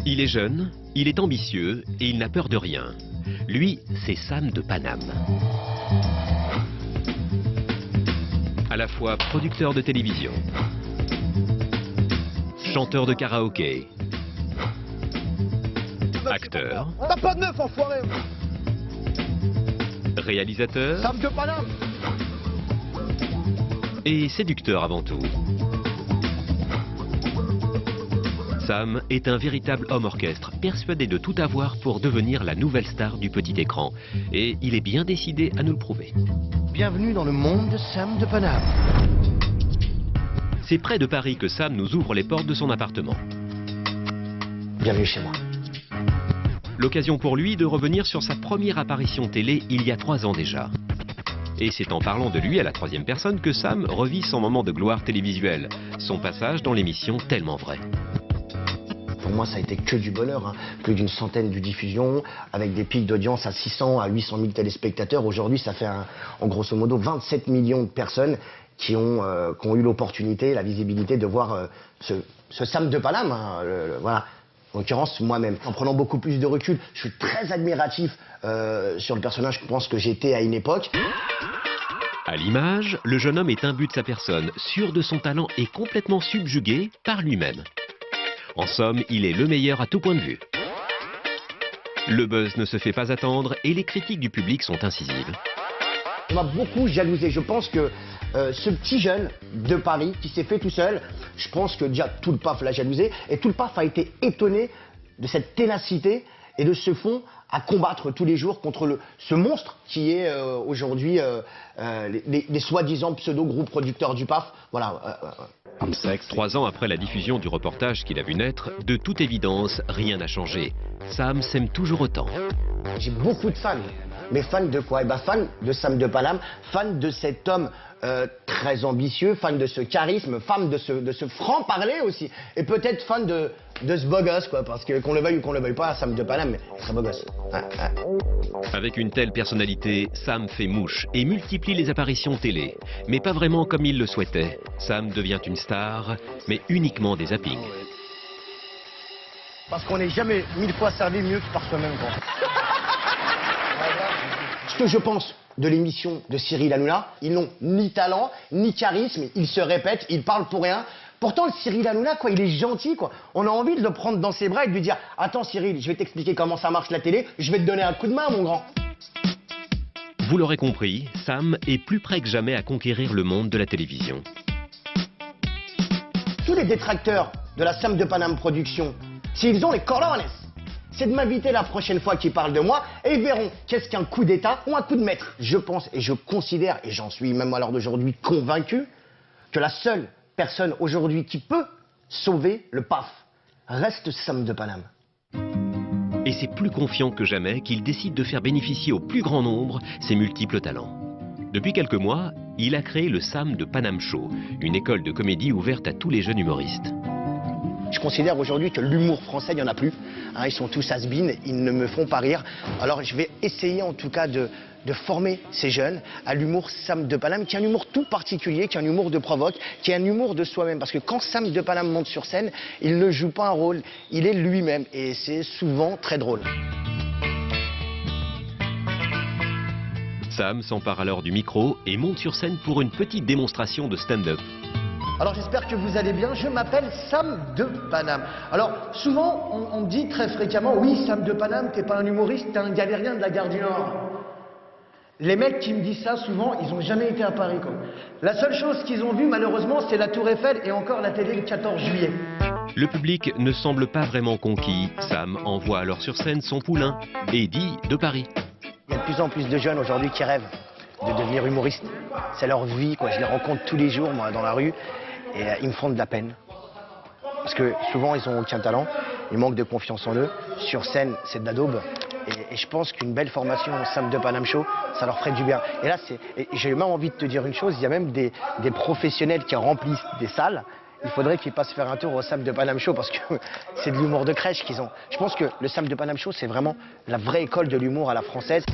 Il est jeune, il est ambitieux et il n'a peur de rien. Lui, c'est Sam de Paname. À la fois producteur de télévision, chanteur de karaoké, acteur, T'as pas de neuf, enfoiré. réalisateur Sam de Paname. et séducteur avant tout. Sam est un véritable homme orchestre, persuadé de tout avoir pour devenir la nouvelle star du petit écran. Et il est bien décidé à nous le prouver. Bienvenue dans le monde de Sam de Paname. C'est près de Paris que Sam nous ouvre les portes de son appartement. Bienvenue chez moi. L'occasion pour lui de revenir sur sa première apparition télé il y a 3 ans déjà. Et c'est en parlant de lui à la 3e personne que Sam revit son moment de gloire télévisuelle, son passage dans l'émission Tellement Vrai. Pour moi, ça a été que du bonheur, hein. Plus d'une centaine de diffusions, avec des pics d'audience à 600 à 800 000 téléspectateurs. Aujourd'hui, ça fait en grosso modo 27 millions de personnes qui ont eu l'opportunité, la visibilité de voir ce Sam de Paname, hein, voilà. En l'occurrence, moi-même. En prenant beaucoup plus de recul, je suis très admiratif sur le personnage que je pense que j'étais à une époque. À l'image, le jeune homme est imbu de sa personne, sûr de son talent et complètement subjugué par lui-même. En somme, il est le meilleur à tout point de vue. Le buzz ne se fait pas attendre et les critiques du public sont incisives. On m'a beaucoup jalousé. Je pense que ce petit jeune de Paris qui s'est fait tout seul, je pense que déjà tout le PAF l'a jalousé et tout le PAF a été étonné de cette ténacité et de ce fond à combattre tous les jours contre ce monstre qui est aujourd'hui les soi-disant pseudo-groupes producteurs du PAF. Voilà. 3 ans après la diffusion du reportage qu'il a vu naître, de toute évidence, rien n'a changé. Sam s'aime toujours autant. J'ai beaucoup de fans. Mais fans de quoi? Eh ben, fans de Sam de Paname, fans de cet homme très ambitieux, fans de ce charisme, fans de ce franc-parler aussi. Et peut-être fans de ce beau gosse, quoi, parce que qu'on le veuille ou qu'on le veuille pas, Sam de Paname, très beau gosse. Avec une telle personnalité, Sam fait mouche et multiplie les apparitions télé. Mais pas vraiment comme il le souhaitait. Sam devient une star, mais uniquement des zappings. Parce qu'on n'est jamais 1000 fois servi mieux que par soi-même, quoi. Ce que je pense de l'émission de Cyril Hanouna, ils n'ont ni talent, ni charisme, ils se répètent, ils parlent pour rien. Pourtant, le Cyril Hanouna, quoi, il est gentil, quoi. On a envie de le prendre dans ses bras et de lui dire « Attends Cyril, je vais t'expliquer comment ça marche la télé, je vais te donner un coup de main, mon grand. » Vous l'aurez compris, Sam est plus près que jamais à conquérir le monde de la télévision. Tous les détracteurs de la Sam de Paname Production, s'ils ont les corones, c'est de m'inviter la prochaine fois qu'ils parlent de moi et ils verront qu'est-ce qu'un coup d'état ou un coup de maître. Je pense et je considère, et j'en suis même à l'heure d'aujourd'hui convaincu, que la seule personne aujourd'hui qui peut sauver le PAF reste Sam de Paname. Et c'est plus confiant que jamais qu'il décide de faire bénéficier au plus grand nombre ses multiples talents. Depuis quelques mois, il a créé le Sam de Paname Show, une école de comédie ouverte à tous les jeunes humoristes. Je considère aujourd'hui que l'humour français, il n'y en a plus. Hein, ils sont tous has-been, ils ne me font pas rire. Alors je vais essayer en tout cas de former ces jeunes à l'humour Sam de Paname, qui est un humour tout particulier, qui est un humour de provoque, qui est un humour de soi-même. Parce que quand Sam de Paname monte sur scène, il ne joue pas un rôle, il est lui-même. Et c'est souvent très drôle. Sam s'empare alors du micro et monte sur scène pour une petite démonstration de stand-up. Alors j'espère que vous allez bien, je m'appelle Sam de Paname. Alors souvent on me dit très fréquemment, oui Sam de Paname, t'es pas un humoriste, t'es un galérien de la gare du Nord. Les mecs qui me disent ça souvent, ils ont jamais été à Paris, quoi. La seule chose qu'ils ont vue malheureusement c'est la Tour Eiffel et encore la télé le 14 juillet. Le public ne semble pas vraiment conquis. Sam envoie alors sur scène son poulain, Eddie de Paris. Il y a de plus en plus de jeunes aujourd'hui qui rêvent de devenir humoristes. C'est leur vie, quoi. Je les rencontre tous les jours, moi, dans la rue. Et ils me font de la peine. Parce que souvent, ils n'ont aucun talent. Ils manquent de confiance en eux. Sur scène, c'est de la daube. Et je pense qu'une belle formation au Sam de Paname Show, ça leur ferait du bien. Et là, j'ai même envie de te dire une chose. Il y a même des professionnels qui remplissent des salles. Il faudrait qu'ils passent faire un tour au Sam de Paname Show parce que c'est de l'humour de crèche qu'ils ont. Je pense que le Sam de Paname Show, c'est vraiment la vraie école de l'humour à la française.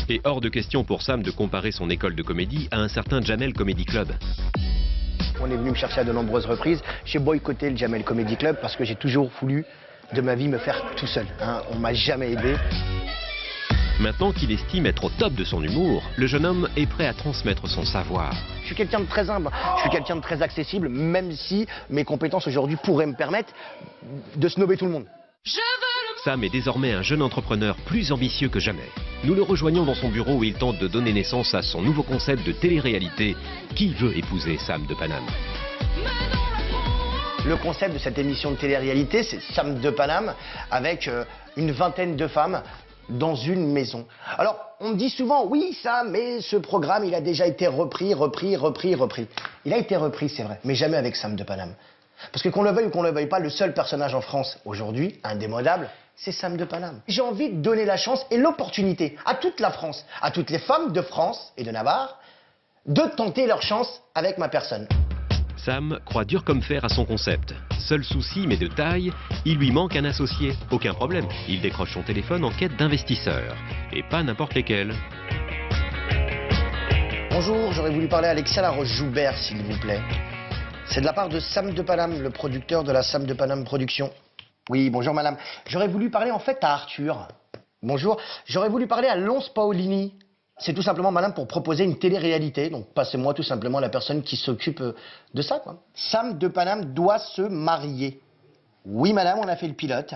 Et hors de question pour Sam de comparer son école de comédie à un certain Jamel Comedy Club. On est venu me chercher à de nombreuses reprises. J'ai boycotté le Jamel Comedy Club parce que j'ai toujours voulu de ma vie me faire tout seul. Hein. On m'a jamais aidé. Maintenant qu'il estime être au top de son humour, le jeune homme est prêt à transmettre son savoir. Je suis quelqu'un de très humble, je suis quelqu'un de très accessible, même si mes compétences aujourd'hui pourraient me permettre de snober tout le monde. Sam est désormais un jeune entrepreneur plus ambitieux que jamais. Nous le rejoignons dans son bureau où il tente de donner naissance à son nouveau concept de télé-réalité. Qui veut épouser Sam de Paname? Le concept de cette émission de télé-réalité, c'est Sam de Paname, avec une vingtaine de femmes dans une maison. Alors, on me dit souvent, oui, ça, mais ce programme, il a déjà été repris. Il a été repris, c'est vrai, mais jamais avec Sam de Paname. Parce que qu'on le veuille ou qu'on le veuille pas, le seul personnage en France aujourd'hui, indémodable, c'est Sam de Paname. J'ai envie de donner la chance et l'opportunité à toute la France, à toutes les femmes de France et de Navarre, de tenter leur chance avec ma personne. Sam croit dur comme fer à son concept. Seul souci, mais de taille, il lui manque un associé. Aucun problème, il décroche son téléphone en quête d'investisseurs. Et pas n'importe lesquels. Bonjour, j'aurais voulu parler à Alexia Laroche-Joubert, s'il vous plaît. C'est de la part de Sam de Paname, le producteur de la Sam de Paname Production. Oui, bonjour madame. J'aurais voulu parler en fait à Arthur. Bonjour, j'aurais voulu parler à Lons Paolini. C'est tout simplement, madame, pour proposer une télé-réalité. Donc, passez-moi tout simplement la personne qui s'occupe de ça, quoi. Sam de Paname doit se marier. Oui, madame, on a fait le pilote.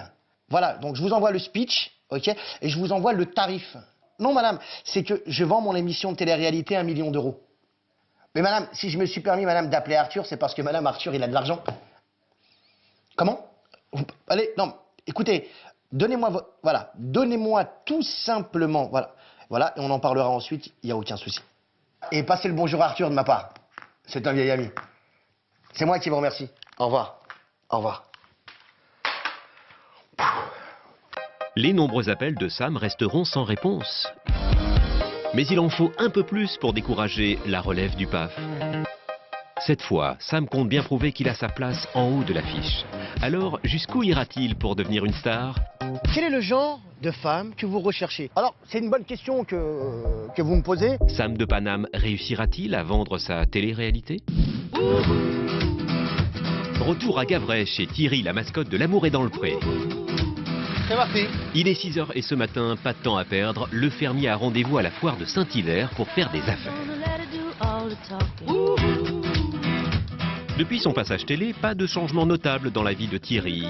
Voilà, donc je vous envoie le speech, ok, et je vous envoie le tarif. Non, madame, c'est que je vends mon émission de télé-réalité à 1 million d'euros. Mais madame, si je me suis permis, madame, d'appeler Arthur, c'est parce que madame, Arthur, il a de l'argent. Comment? Allez, non, écoutez, donnez-moi, voilà, donnez-moi tout simplement, voilà, et on en parlera ensuite, il n'y a aucun souci. Et passez le bonjour à Arthur de ma part. C'est un vieil ami. C'est moi qui vous remercie. Au revoir. Au revoir. Les nombreux appels de Sam resteront sans réponse. Mais il en faut un peu plus pour décourager la relève du PAF. Cette fois, Sam compte bien prouver qu'il a sa place en haut de l'affiche. Alors, jusqu'où ira-t-il pour devenir une star? Quel est le genre de femme que vous recherchez? Alors, c'est une bonne question que vous me posez. Sam de Paname réussira-t-il à vendre sa télé-réalité? Retour à Gavray chez Thierry, la mascotte de L'amour est dans le pré. C'est parti. Il est 6h et ce matin, pas de temps à perdre, le fermier a rendez-vous à la foire de Saint-Hilaire pour faire des affaires. Depuis son passage télé, pas de changement notable dans la vie de Thierry.